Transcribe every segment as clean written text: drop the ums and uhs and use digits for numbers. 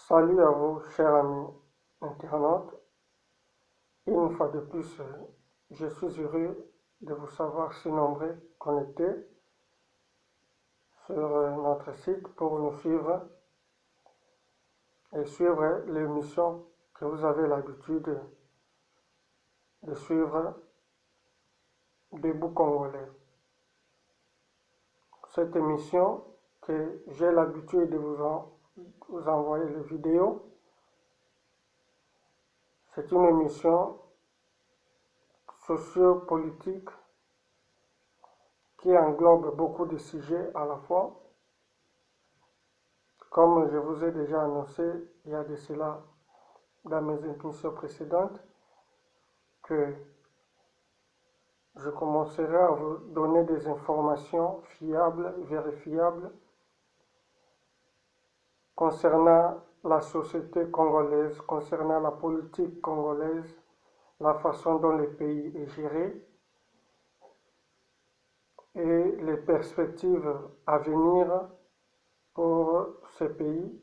Salut à vous, chers amis internautes. Une fois de plus, je suis heureux de vous savoir si nombreux connectés sur notre site pour nous suivre et suivre l'émission que vous avez l'habitude de suivre Debout Congolais. Cette émission que j'ai l'habitude de vous envoyer les vidéos, c'est une émission sociopolitique qui englobe beaucoup de sujets à la fois. Comme je vous ai déjà annoncé il y a de cela dans mes émissions précédentes, que je commencerai à vous donner des informations fiables, vérifiables, concernant la société congolaise, concernant la politique congolaise, la façon dont le pays est géré et les perspectives à venir pour ce pays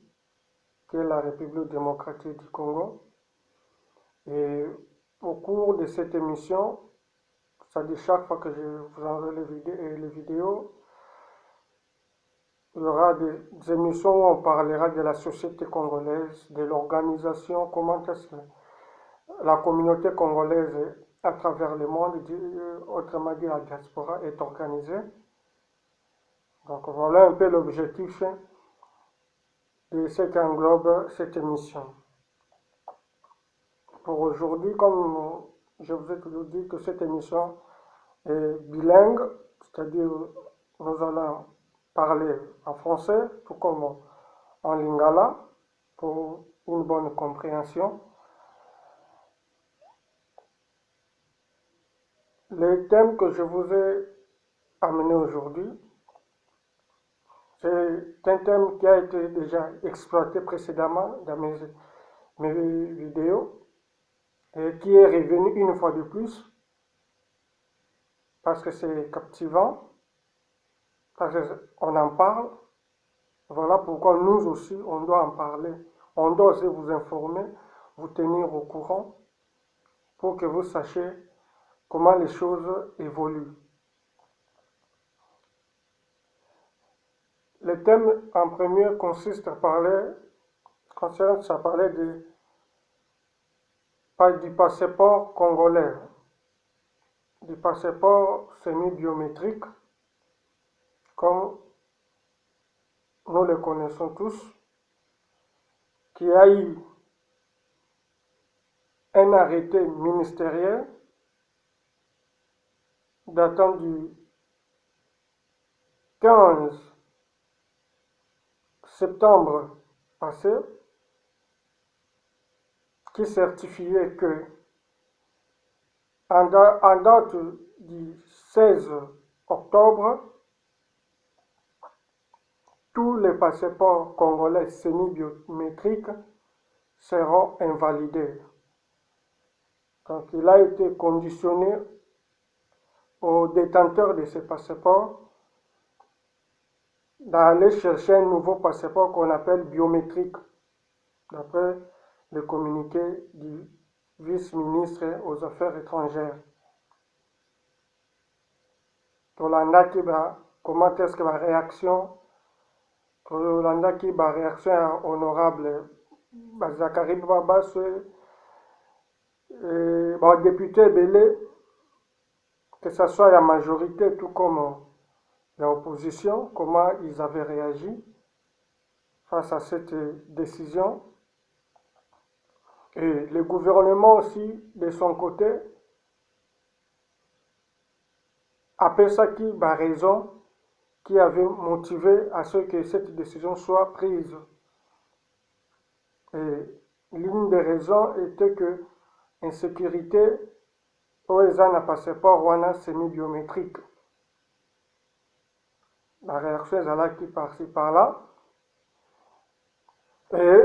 qui est la République démocratique du Congo. Et au cours de cette émission, c'est-à-dire chaque fois que je vous envoie les vidéos, il y aura des émissions où on parlera de la société congolaise, de l'organisation, comment est-ce que la communauté congolaise à travers le monde, autrement dit la diaspora, est organisée. Donc voilà un peu l'objectif de ce qu'englobe cette émission. Pour aujourd'hui, comme je vous ai toujours dit que cette émission est bilingue, c'est-à-dire nous allons parler en français, tout comme en lingala, pour une bonne compréhension. Les thèmes que je vous ai amenés aujourd'hui, c'est un thème qui a été déjà exploité précédemment dans mes vidéos et qui est revenu une fois de plus parce que c'est captivant, parce qu'on en parle. Voilà pourquoi nous aussi, on doit en parler. On doit aussi vous informer, vous tenir au courant pour que vous sachiez comment les choses évoluent. Le thème en premier consiste à parler, du passeport congolais, du passeport semi-biométrique, comme nous le connaissons tous, qui a eu un arrêté ministériel datant du 15 septembre passé, qui certifiait que en date du 16 octobre, tous les passeports congolais semi-biométriques seront invalidés. Donc il a été conditionné aux détenteurs de ces passeports d'aller chercher un nouveau passeport qu'on appelle biométrique, d'après le communiqué du vice-ministre aux Affaires étrangères. Tolanda Kiba, comment est-ce que la réaction, Tolanda Kiba, réaction honorable, Zachary Babas, député Belé, que ce soit la majorité tout comme l'opposition, comment ils avaient réagi face à cette décision. Et le gouvernement aussi, de son côté, appelle ça qui a raison, qui avait motivé à ce que cette décision soit prise. Et l'une des raisons était que l'insécurité, OESA n'a passeport wana semi-biométrique. La réaction est là qui par-ci par-là. Et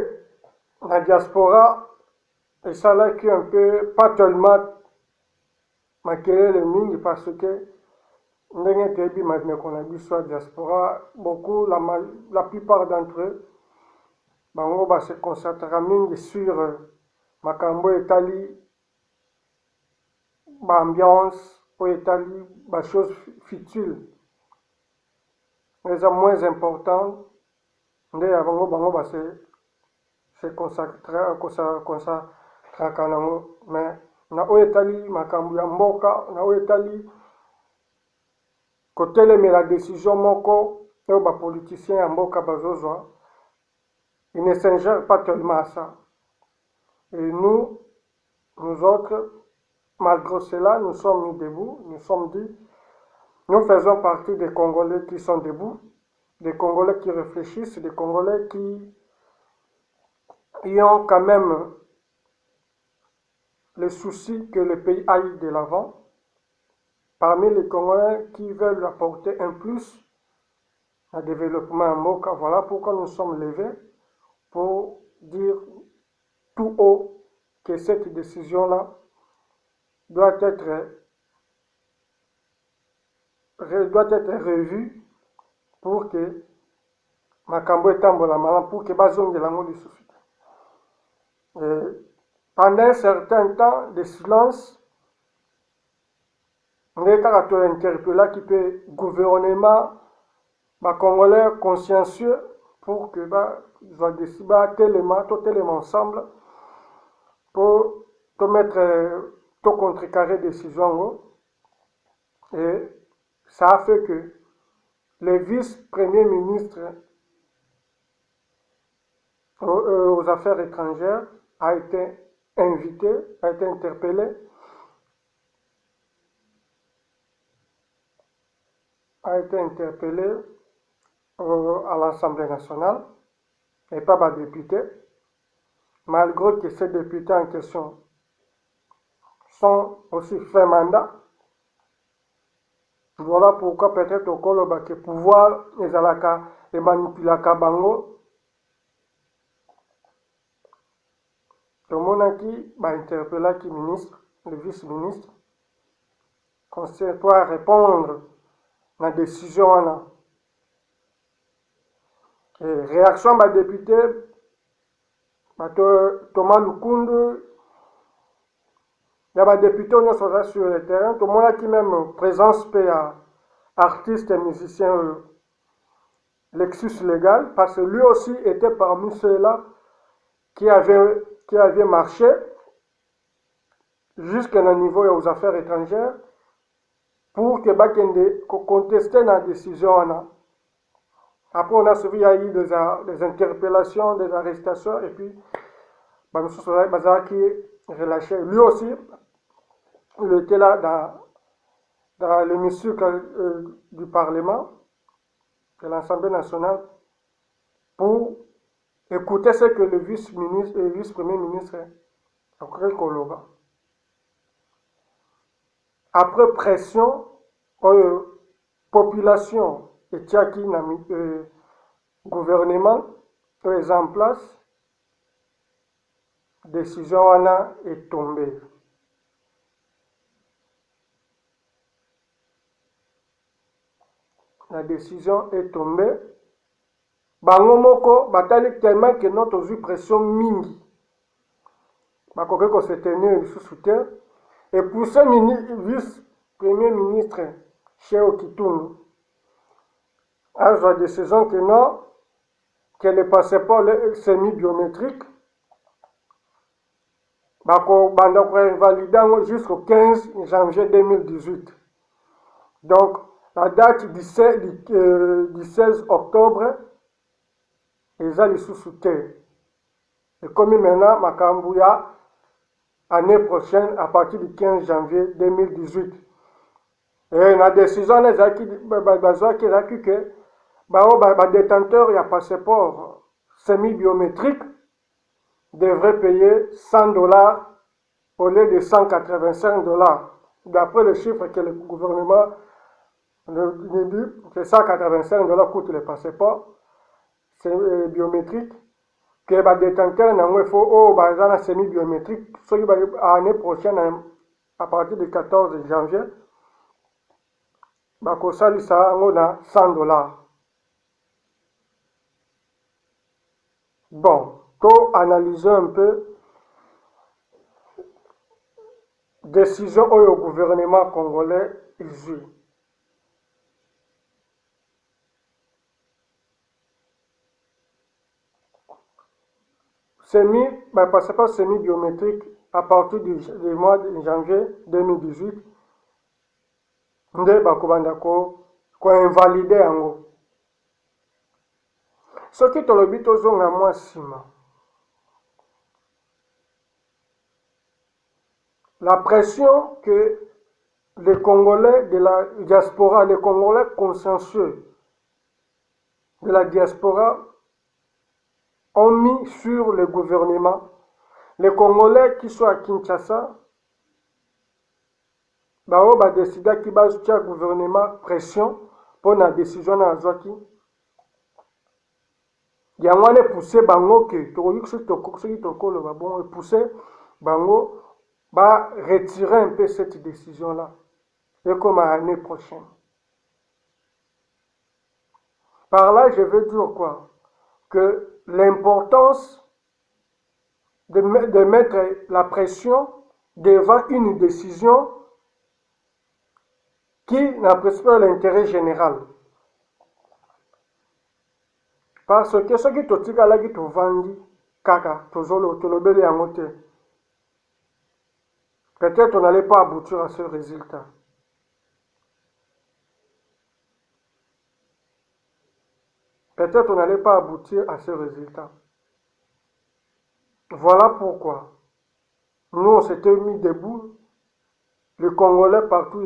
la diaspora, et ça là qui est un peu, pas tellement maquillé le mine parce que ndenge tebi maintenant qu'on a dit soit diaspora, beaucoup, la plupart d'entre eux bango se concentrera mingi sur makambo etali ambiance oyo etali chose futile eza moins important nde ya bango se concentraka nango. Mais na oyo etali makambo ya mboka, na oyo etali kotelemela décision moko oyo bapoliticien ya mboka bazozwa, il ne s'ingère pas tellement à ça. Et nous autres, malgré cela, nous sommes mis debout, nous sommes dit, nous faisons partie des Congolais qui sont debout, des Congolais qui réfléchissent, des Congolais qui ont quand même le souci que le pays aille de l'avant. Parmi les Congolais qui veulent apporter un plus au développement en Moka, voilà pourquoi nous sommes levés pour dire tout haut que cette décision-là doit être revue pour que makambo etambola malamu, pour que bazongela ngo lisusu. Pendant un certain temps de silence, nde kaka tointerpela qui peut gouvernement Congolais consciencieux pour que totelema ensemble pour contrecarrer décision. Et ça a fait que le vice-premier ministre aux affaires étrangères a été invité, a été interpellé, à l'Assemblée nationale et pas député, malgré que ces députés en question sont aussi fait mandat. Voilà pourquoi peut-être au Koloba que pouvoir ezalaka et manipulaka bango. Tout le monde qui interpellé qui ministre, le vice-ministre, conseille toi répondre à la décision. Et réaction des députés, Thomas Lukundu, il y a des députés qui sont sur le terrain, tout le monde qui même présence à artistes et musiciens Lexus Légal, parce que lui aussi était parmi ceux-là qui avaient marché jusqu'à un niveau aux affaires étrangères pour que Bakende contester la décision. Après, on a suivi, il y a eu des interpellations, des arrestations, et puis, qui relâché. Lui aussi, il était là dans l'hémicycle du Parlement, de l'Assemblée nationale, pour écouter ce que le vice-premier ministre Okre Koloba. Après pression, population et Tchaki, gouvernement, est en place, décision est tombée. La décision est tombée. Bango moko batali tellement que notre vue pression mingi. Bakoke ko se tenir sous terre. Et pour ce vice-premier ministre Cheo Kitunu, à la décision que non, que le passeport semi-biométrique, bako banda ko invalider jusqu'au 15 janvier 2018. Donc, la date du 16 octobre, ils allaient sous terre. Et comme maintenant, Makambouya, année prochaine, à partir du 15 janvier 2018. Et la décision, les acquis que détenteur et passeport semi-biométrique devrait payer $100 au lieu de $185. D'après le chiffre que le gouvernement nous dit, que $185 coûte le passeport biométrique, que les détenteurs n'ont pas semi-biométrique, l'année prochaine, à partir du 14 janvier, ça a $100. Bon, pour analyser un peu décision au gouvernement congolais ici. Passeport semi-biométrique à partir du mois de janvier 2018, nde bakobanda koinvalide yango. Soki tolobi tozonga mwa nsima, la pression que les Congolais de la diaspora, les Congolais consciencieux de la diaspora ont mis sur le gouvernement, les Congolais qui sont à Kinshasa, bao badesida ki bazutia gouvernement pression pour la décision na azwaki. Yango wana poussé bango ke soki tokoloba bon poussé bango ba retirer un peu cette décision là et comme l'année prochaine. Par là, je veux dire quoi? Que l'importance de mettre la pression devant une décision qui n'apprécie pas l'intérêt général. Parce que ce qui totikalaki tovandi kaka tolobeli yango te, peut-être on n'allait pas aboutir à ce résultat. Peut-être on n'allait pas aboutir à ce résultat. Voilà pourquoi nous on s'était mis debout. Les Congolais partout,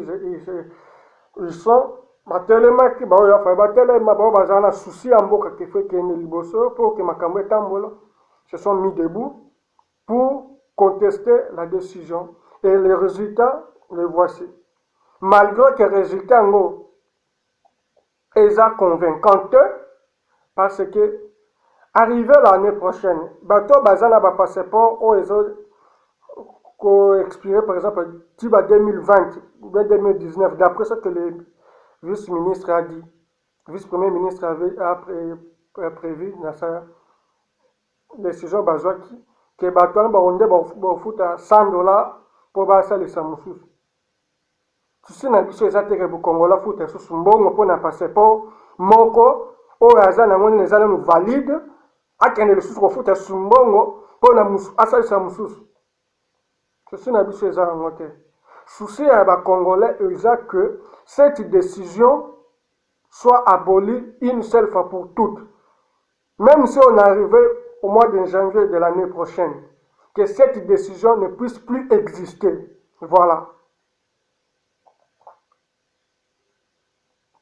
ils sont batelema ki bao ya fa batelema bao bazana souci en mboka ki fait que ne liboso pour que makambo etambola. Se sont mis debout pour contester la décision et les résultats les voici. Malgré que les résultats ngo eza convaincants parce que arrivé l'année prochaine, bateau bazana ba passeport au expiré par exemple 2020 ou 2019, d'après ce que le vice-ministre a dit, vice-premier ministre a prévu dans sa décision bazwaki que bato baonde bafuta $100 pour basalisa mosusu. Susi na biso eza teke bukongola futa susu mbongo mpona passeport moko oyo aza nango nini eza nanu valide akende lisusu kofuta susu mbongo mpona asalisa mosusu. Ceci n'a pas fait en moitié. Souci à la Congolais est que cette décision soit abolie une seule fois pour toutes. Même si on arrivait au mois de janvier de l'année prochaine, que cette décision ne puisse plus exister. Voilà.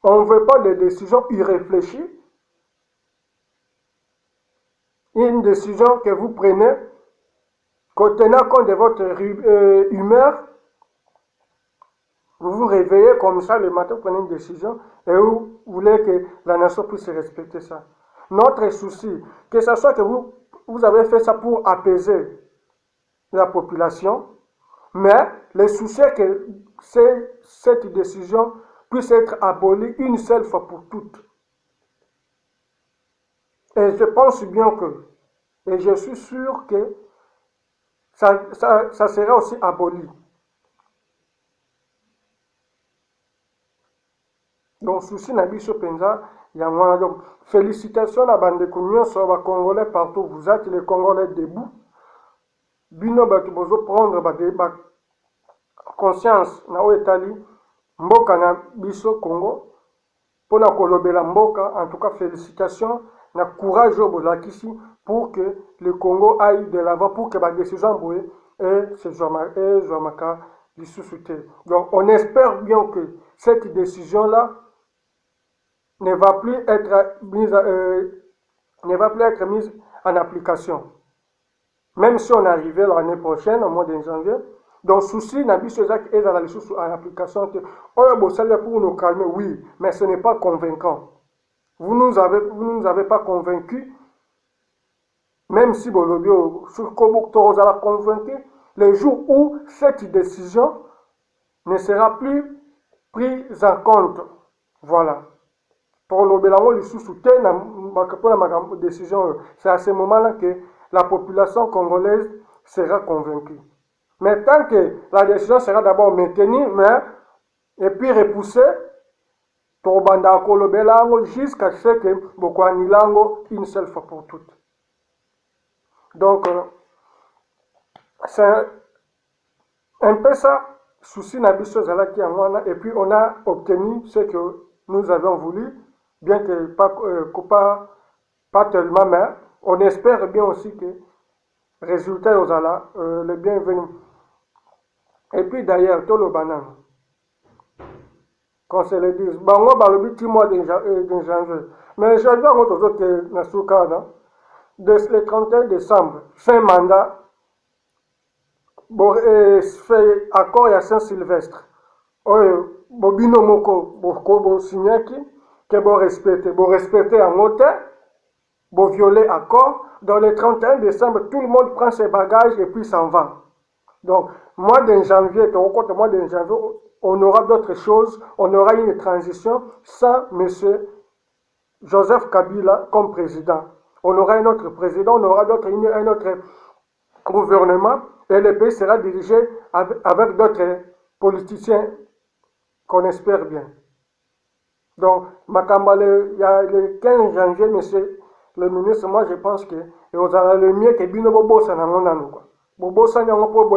On ne veut pas de décision irréfléchie. Une décision que vous prenez contenant compte de votre humeur, vous vous réveillez comme ça le matin, vous prenez une décision et vous voulez que la nation puisse respecter ça. Notre souci, que ce soit que vous avez fait ça pour apaiser la population, mais le souci est que cette décision puisse être abolie une seule fois pour toutes. Et je pense bien que, et je suis sûr que ça sera aussi aboli. Donc, souci n'a biso penza, yango donc félicitations à bande de sur les Congolais partout vous êtes les Congolais debout. Bino batu bozo prendre ba conscience na oetali mboka na biso Congo pona kolobela mboka. En tout cas félicitations na courage au bolakisi pour que le Congo aille de l'avant, pour que la décision boue et se joamaka du sous-souté. Donc on espère bien que cette décision là ne va plus être mise en application. Même si on arrivait l'année prochaine, au mois de janvier, donc souci n'a biso ezaki ezala lisusu en application te oyo bosalia pour nous calmer, oui, mais ce n'est pas convaincant. Vous ne nous avez pas convaincus, même si bolobi sur Kobo Torozala convaincu, le jour où cette décision ne sera plus prise en compte. Voilà. Pour le sous-soutien, la décision, c'est à ce moment-là que la population congolaise sera convaincue. Mais tant que la décision sera d'abord maintenue, et puis repoussée, jusqu'à ce que Bokwani Lango une seule fois pour toutes. Donc, c'est un peu ça, souci Nabiso Zalaki Amwana, et puis on a obtenu ce que nous avions voulu, bien que pas tellement, mais on espère bien aussi que le résultat aux ala, le bienvenu. Et puis d'ailleurs, tout le banane, qu'on se le dise, on va le petit mois de janvier, mais je dois vous dire que Nasuka, le 31 décembre, fin mandat, fait accord à Saint-Sylvestre. Bobino Moko, Boko Signaki, que vous respectez en hauteur, vous violez accord. Dans le 31 décembre, tout le monde prend ses bagages et puis s'en va. Donc, mois de janvier, on aura d'autres choses, on aura une transition sans M. Joseph Kabila comme président. On aura un autre président, on aura un autre gouvernement et le pays sera dirigé avec d'autres politiciens qu'on espère bien. Donc, il y a le 15 janvier, monsieur le ministre, moi je pense que vous avez le mieux que Bino Bobosa na monano quoi. Bobosa na pour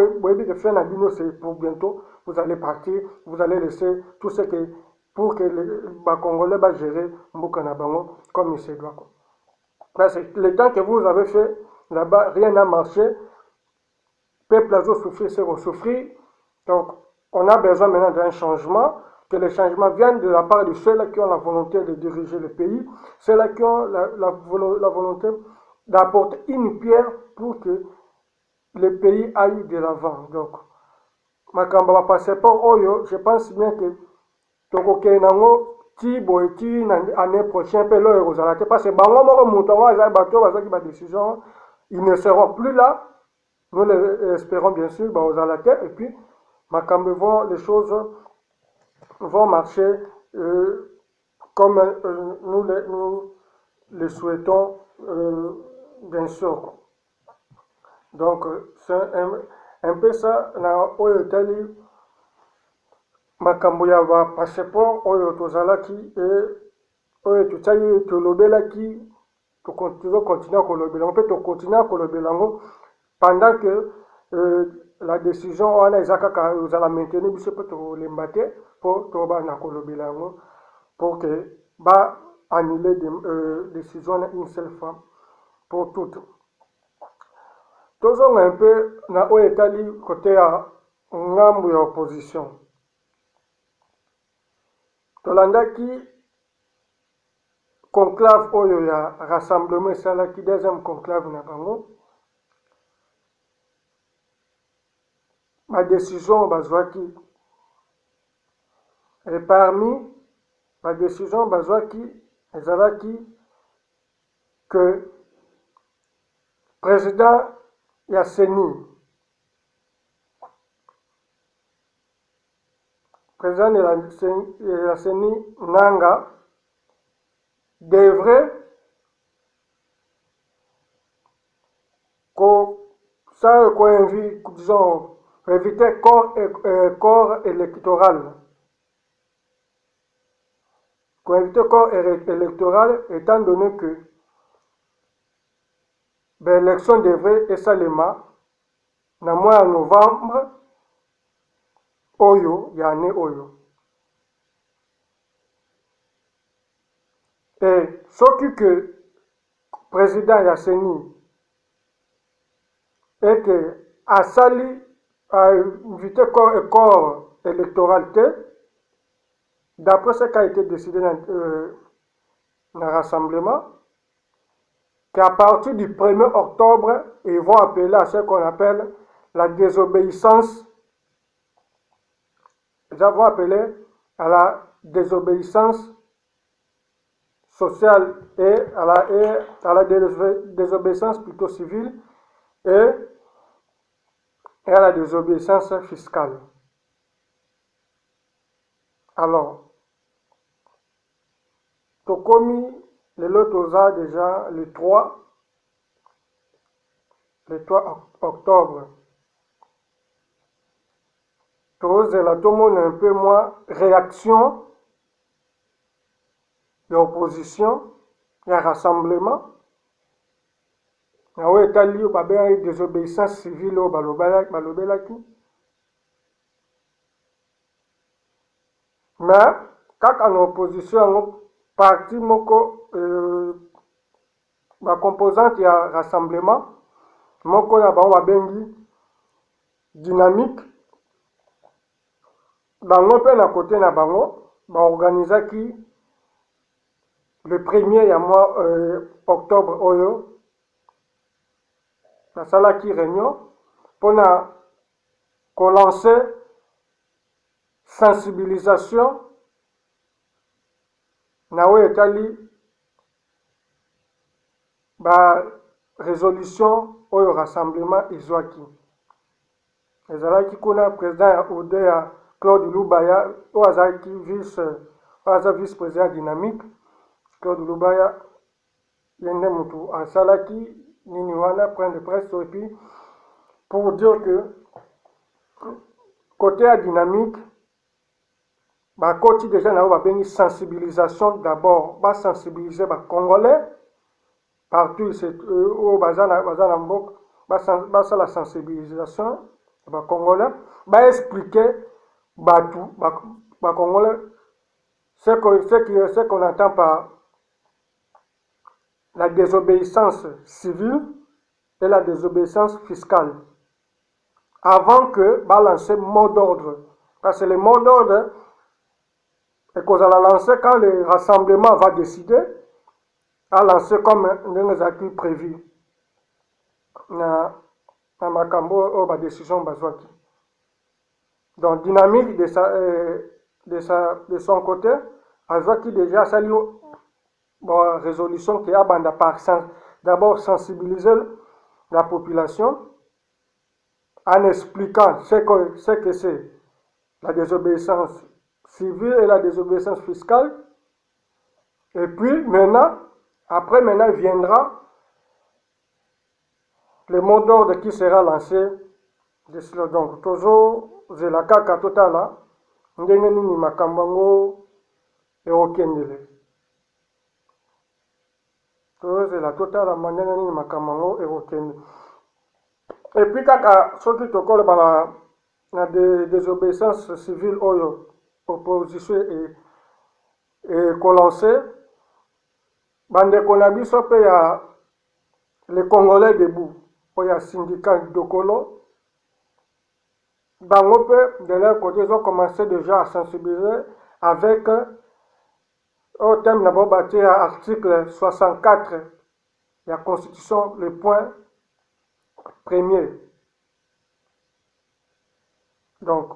pour bientôt, vous allez partir, vous allez laisser tout ce que pour que les Congolais va gérer Mbukana Bango comme il se doit. Parce que le temps que vous avez fait là-bas, rien n'a marché. Peuple a souffert, c'est souffrir. Donc, on a besoin maintenant d'un changement, que le changement vienne de la part de ceux-là qui ont la volonté de diriger le pays, ceux-là qui ont la volonté d'apporter une pierre pour que le pays aille de l'avant. Donc, Makamba passeport Oyo, je pense bien que Tokokenango, l'année prochaine, parce que décision, ils ne seront plus là. Nous l'espérons bien sûr aux Alatais, et puis les choses vont marcher comme nous le souhaitons, bien sûr. Donc, c'est un peu ça, makambo ya ba passeport oyo tozalaki oyo tutali tolobelaki continuer kolobela mpe tokontinue kolobela yango pendant que la décision wana eza kaka ozala maintenir biso mpe tolemba te mpo tobana kolobela yango pour que annuler décision wana une seule fois pour toutes. Tozonga un peu na oyo etali kote ya ngambu ya opposition. Tolandaki conclave oyo ya rassemblement esalaki deuxième conclave na bango. Ma décision bazwaki et parmi ma décision bazwaki ezalaki que président ya CENI président de la CENI Nanga devrait éviter corps électoral. Éviter corps électoral étant donné que l'élection devrait être salema na mois de novembre oyo ya année oyo. Et ce que président Yasseni et que Asali a invité corps électoral d'après ce qui a été décidé dans le rassemblement, qu'à partir du 1er octobre, ils vont appeler à ce qu'on appelle la désobéissance. Ils vont appeler à la désobéissance sociale et à la désobéissance plutôt civile et à la désobéissance fiscale. Alors, tokomi lelo toza déjà le 3 octobre. Tozela tomona un peu moins réaction de opposition, il y a rassemblement. Na oyo etali oyo babengaki désobéissance civile oyo balobelaki. Mais kaka na opposition yango parti moko bacomposante ya rassemblement moko na bango babengi dynamique, bango mpe na kote na bango baorganizaki le 1er ya mois octobre oyo basalaki réunion mpona kolancer sensibilisation na oyo etali résolution oyo rassemblement ezwaki. Ezalaki kuna président ya OD ya Claude Lubaya oyo azalaki vice-président dynamique. Claude Lubaya ye nde mutu asalaki nini wana point de presse et puis pour dire que côté ya dynamique bakoti déjà na oyo babengi sensibilisation d'abord basensibiliser bacongolais partout oyo baza na mboka basala sensibilisation ya bacongolais baexpliquer batu bacongolais ce qu'on entend par la désobéissance civile et la désobéissance fiscale avant que balancer mot d'ordre, parce que le mot d'ordre et qu'on va lancer quand le rassemblement va décider à lancer comme nous avons prévu na makambo ou ba décision bazwaki. Donc dynamique de son côté azwaki déjà sali bon résolution qui a banda par d'abord sensibiliser la population en expliquant ce que c'est la désobéissance civile et la désobéissance fiscale. Et puis maintenant, après viendra le mot d'ordre qui sera lancé. Donc toujours zelaka katotala ndenge nini makambango eokendele. Toujours zela totala ndenge nini makambango eokendele. Et puis kaka soki tokolo bana na désobéissance civile oyo opposition et kolancé bandeko na biso pe ya les Congolais debout oyo syndicat dokolo bango pe de leur côté ils ont commencé déjà à sensibiliser avec au thème na bo bâti à article 64 de la constitution le point premier. Donc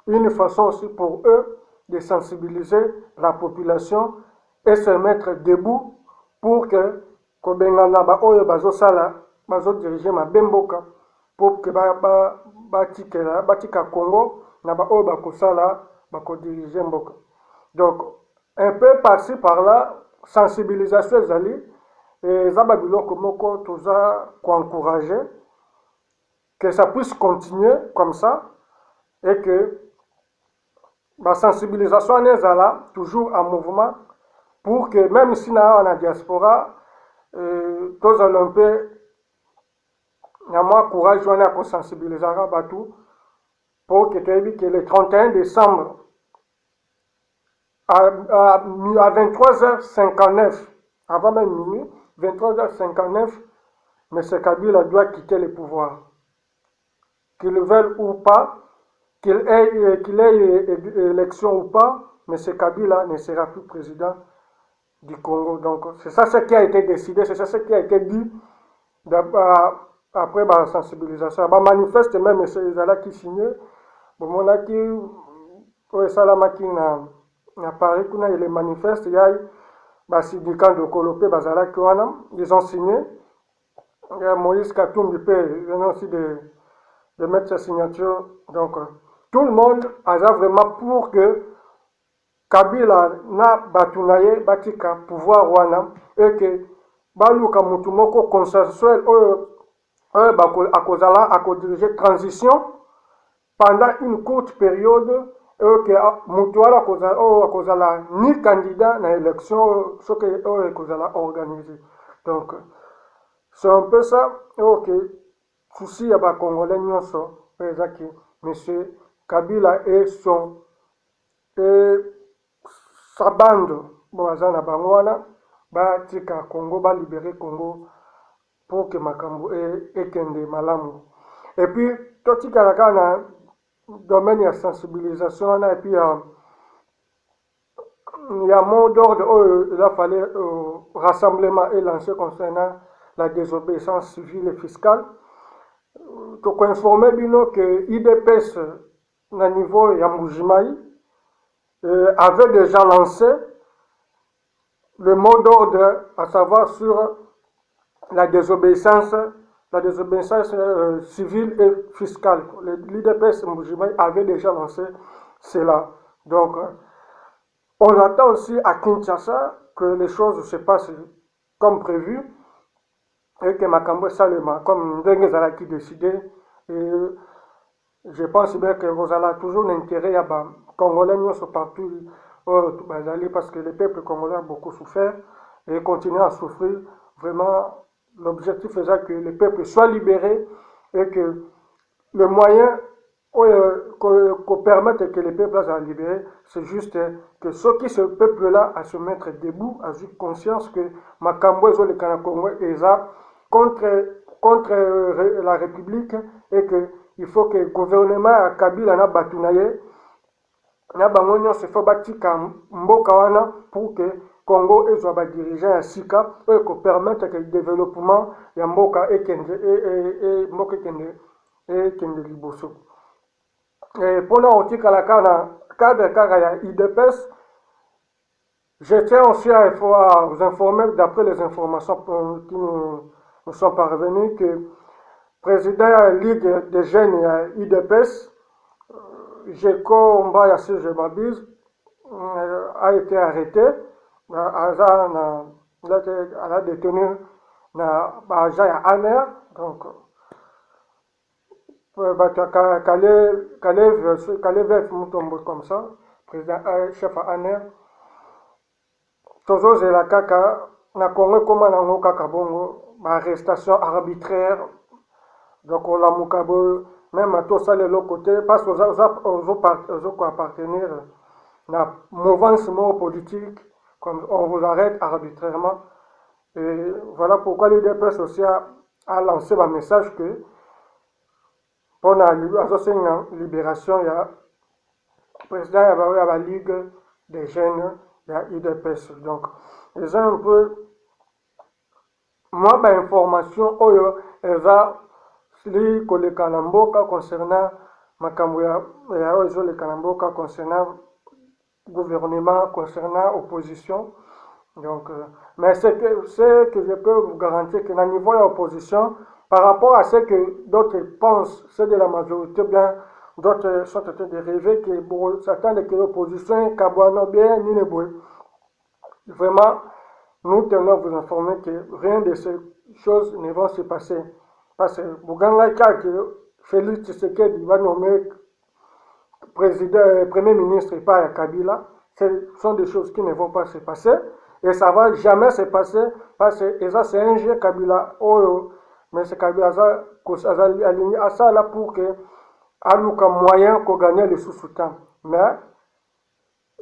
une façon aussi pour eux de sensibiliser la population et se mettre debout pour que kobengana ba oyo bazosala bazodiriger mabemboka pour que batika Congo na ba oyo bakosala bakodiriger mboka. Donc un peu par-ci par-là sensibilisation ezali et za babiloko moko toza encourager que ça puisse continuer comme ça et que la sensibilisation est là, toujours en mouvement, pour que même si nous sommes en diaspora, tous allons peu, courage à sensibiliser pour que le 31 décembre à 23h59, avant même minuit, 23h59, M. Kabila doit quitter le pouvoir. Qu'il le veuille ou pas, qu'il ait élection ou pas, M. Kabila ne sera plus président du Congo. Donc c'est ça ce qui a été décidé, c'est ça ce qui a été dit après la sensibilisation. Le manifeste même, M. Ezala qui signe, bon, on a qui Salamaki na Paris, il y a les manifestes, il y a les syndicats de Kolopé, ils ont signé. Il y a Moïse Katumbi, il vient aussi de mettre sa signature. Donc tout le monde a vraiment pour que Kabila na batunaye batika pouvoir wana et que baluka mutu moko consensuel oyo akozala akodiriger transition pendant une courte période et que mutu wana akozala ni candidat na élection soki oyo ekozala organisé. Donc c'est un peu ça. Ok, souci ya bakongolais nyonso ezaki monsieur Kabila et sa bande baza na bango wana batika Congo balibere Congo pour que makambo ekende malamu. Et puis totikala kaka na domaine ya sensibilisation wana et puis ya mot d'ordre oyo il a fallu rassemblement et lancé concernant la désobéissance civile et fiscale. Tokoinforme bino que IDPS na niveau ya Mbujimai avait déjà lancé le mot d'ordre, à savoir sur la désobéissance civile et fiscale. L'IDPS Mbujimai avait déjà lancé cela. Donc, on attend aussi à Kinshasa que les choses se passent comme prévu et que Makambo Salema, comme Ndenge Zalaki décidé, et je pense bien que Rosala a toujours l'intérêt à Congolais partout parce que le peuple congolais a beaucoup souffert et continue à souffrir. Vraiment, l'objectif est que le peuple soit libéré et que le moyen qu'on permette que le peuple soit libéré, c'est juste que ce peuple-là à se mettre debout, a eu conscience que Makambo et le Congo est contre la République et qu'il faut que le gouvernement à Kabila na batunaye na bango nyonso faut batika mboka wana pour que Congo ezwa ba dirigeant ya sika et ko permettre que le développement ya mboka ekende liboso. Et pendant otikala kana cadre kaka ya IDPS, je tiens aussi à vous informer d'après les informations qui nous sont parvenues que le président de la Ligue des jeunes IDPS, Jeko Mbayasi Jemabise, a été arrêté. Elle a détenu à Aner. Donc, Kalev Mutombo comme ça, président chef à Aner. Toujours la kaka, na Congo comme na kaka bongo, arrestation arbitraire. Donc on l'a mukabo, même à tout ça de l'autre côté, parce qu'on appartenir à la mouvance politique, comme on vous arrête arbitrairement. Et voilà pourquoi l'IDPS aussi a lancé un message que pour la libération, il y a le président de la Ligue des jeunes, il y a l'IDPS. Donc, ils ont un peu, moi, information, elle va li le Kanamboka concernant makambo ya le Kanamboka concernant gouvernement, concernant opposition. Donc, mais ce que je peux vous garantir que, à niveau de l'opposition, par rapport à ce que d'autres pensent, c'est de la majorité, bien d'autres sont en train de rêver que certains que l'opposition, Kabouano bien, ni ne boit. Vraiment, nous tenons à vous informer que rien de ces choses ne va se passer. Parce que Bouganga que Félix Tshisekedi va nommer premier ministre et pas Kabila, ce sont des choses qui ne vont pas se passer et ça ne va jamais se passer parce que ça c'est un jeu Kabila. Mais c'est Kabila ça aligné à ça là pour que aluka moyen qu'on gagne le sous-temps. Mais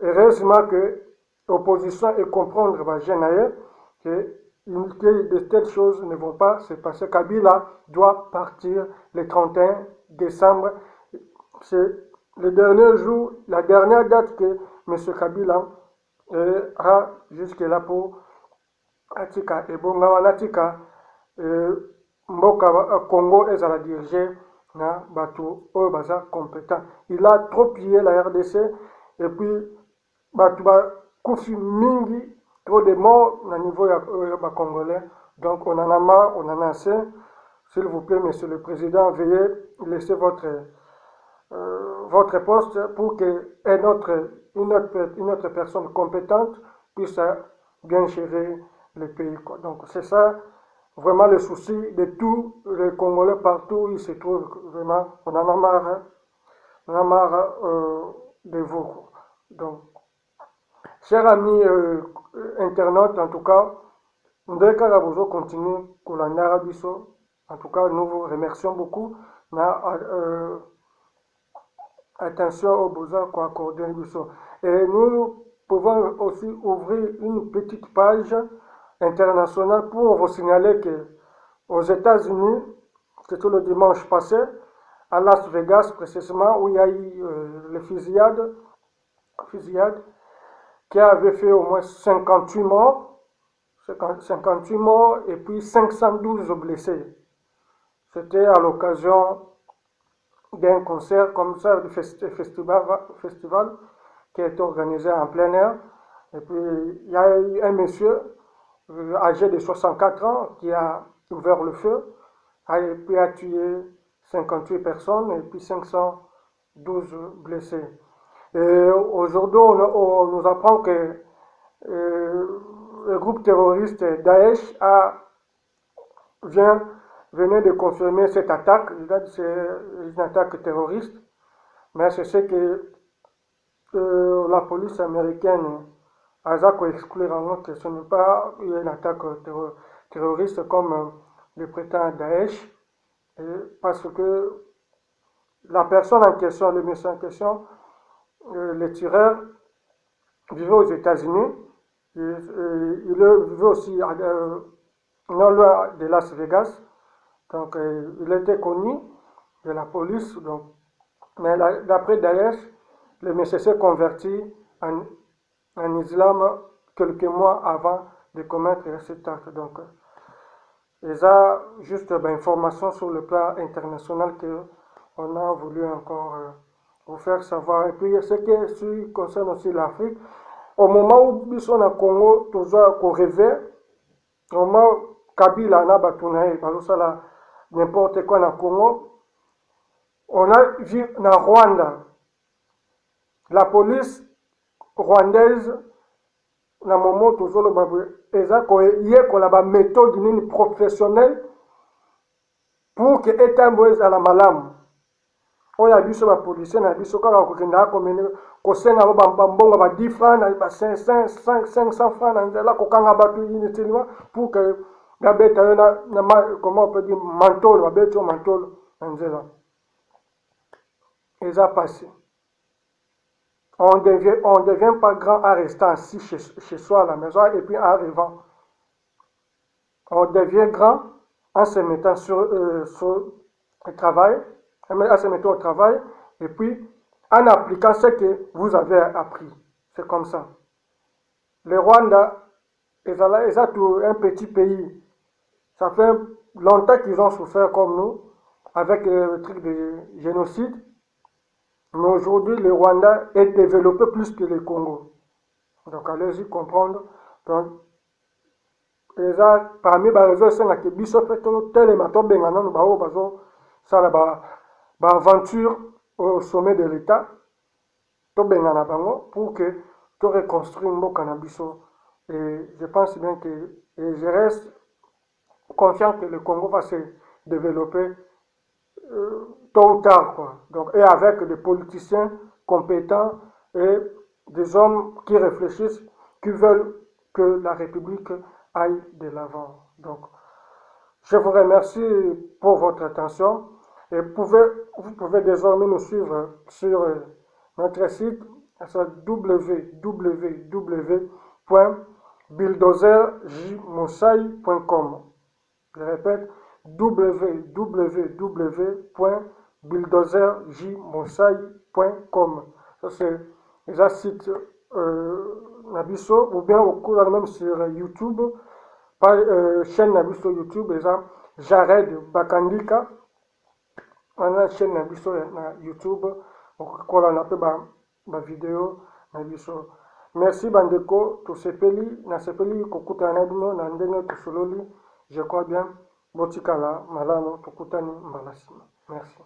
heureusement que l'opposition et comprendre que de telles choses ne vont pas se passer. Kabila doit partir le 31 décembre. C'est le dernier jour, la dernière date que M. Kabila a jusque-là pour Atika et Bongawana Mboka Congo et à la diriger na Batu Obaza compétent. Il a trop pillé la RDC et puis Batu Koufi Mingi. Trop de morts au niveau congolais. Donc on en a marre, on en a assez. S'il vous plaît, Monsieur le Président, veuillez laisser votre poste pour qu'un autre une autre personne compétente puisse bien gérer le pays, quoi. Donc c'est ça vraiment le souci de tous les Congolais partout où ils se trouvent. Vraiment, on en a marre, hein. On en a marre de vous, quoi. Donc, chers amis internautes, en tout cas, nous devons continuer pour la Narabiso. En tout cas, nous vous remercions beaucoup. Attention aux besoins qu'on accorde. Et nous pouvons aussi ouvrir une petite page internationale pour vous signaler que aux États-Unis, c'était le dimanche passé, à Las Vegas précisément, où il y a eu les fusillades qui avait fait au moins 58 morts, 58 morts et puis 512 blessés. C'était à l'occasion d'un concert comme ça, du festival qui a été organisé en plein air. Et puis il y a eu un monsieur âgé de 64 ans qui a ouvert le feu et puis a tué 58 personnes et puis 512 blessés. Et aujourd'hui, on nous apprend que le groupe terroriste Daesh venait de confirmer cette attaque. C'est une attaque terroriste, mais c'est ce que la police américaine a exclu que ce n'est pas une attaque terroriste comme le prétend Daesh, parce que la personne en question, le monsieur en question, le tireur, vivait aux États-Unis. Il vivait aussi non loin de Las Vegas. Donc, il était connu de la police. Donc, mais d'après Daesh, le monsieur s'est converti en islam quelques mois avant de commettre cet acte. Donc, il y a juste information sur le plan international qu'on a voulu encore vous faire savoir. Et puis, ce qui concerne aussi l'Afrique, au moment où nous sommes au Congo, toujours qu'on rêvait, au moment où Kabila n'a pas tourné, n'importe quoi dans le Congo, on a vu dans Rwanda, la police rwandaise, na moment toujours le la méthode professionnelle pour que l'État à la malam. On a vu sur la police, on a vu sur la police, on a 10 francs, 500 francs, inutilement pour que la bête, comment on peut dire, manteau, la bête, manteau, ils ont passé. On devient pas grand en restant assis chez soi à la maison et puis en arrivant. On devient grand en se mettant sur le travail, en se mettant au travail et puis en appliquant ce que vous avez appris. C'est comme ça. Le Rwanda est un petit pays. Ça fait longtemps qu'ils ont souffert comme nous avec le truc de génocide. Mais aujourd'hui, le Rwanda est développé plus que le Congo. Donc, allez-y comprendre. Donc, parmi les raisons, c'est que biso fait tel matin bengana no bao bazo ça la aventure au sommet de l'État. To bengana bango pour que tu reconstruis un cannabis. Et je pense bien que je reste confiant que le Congo va se développer tôt ou tard, quoi. Donc, et avec des politiciens compétents et des hommes qui réfléchissent, qui veulent que la République aille de l'avant. Donc, je vous remercie pour votre attention et vous pouvez désormais nous suivre sur notre site www.bulldozerjmosai.com. Je répète, www.bulldozerjmosai.com. Ça, c'est un site Nabiso, ou bien au cours même sur YouTube, chaîne Nabiso YouTube, Jared Bakandika. On a chaîne Nabiso YouTube, on a peu ma vidéo Nabiso. Merci Bandeko, tout sepeli, na sepeli kokuta na bino na ndenge tosololi, je crois bien. Botikala, malano, tukutani, mbalasima. Merci.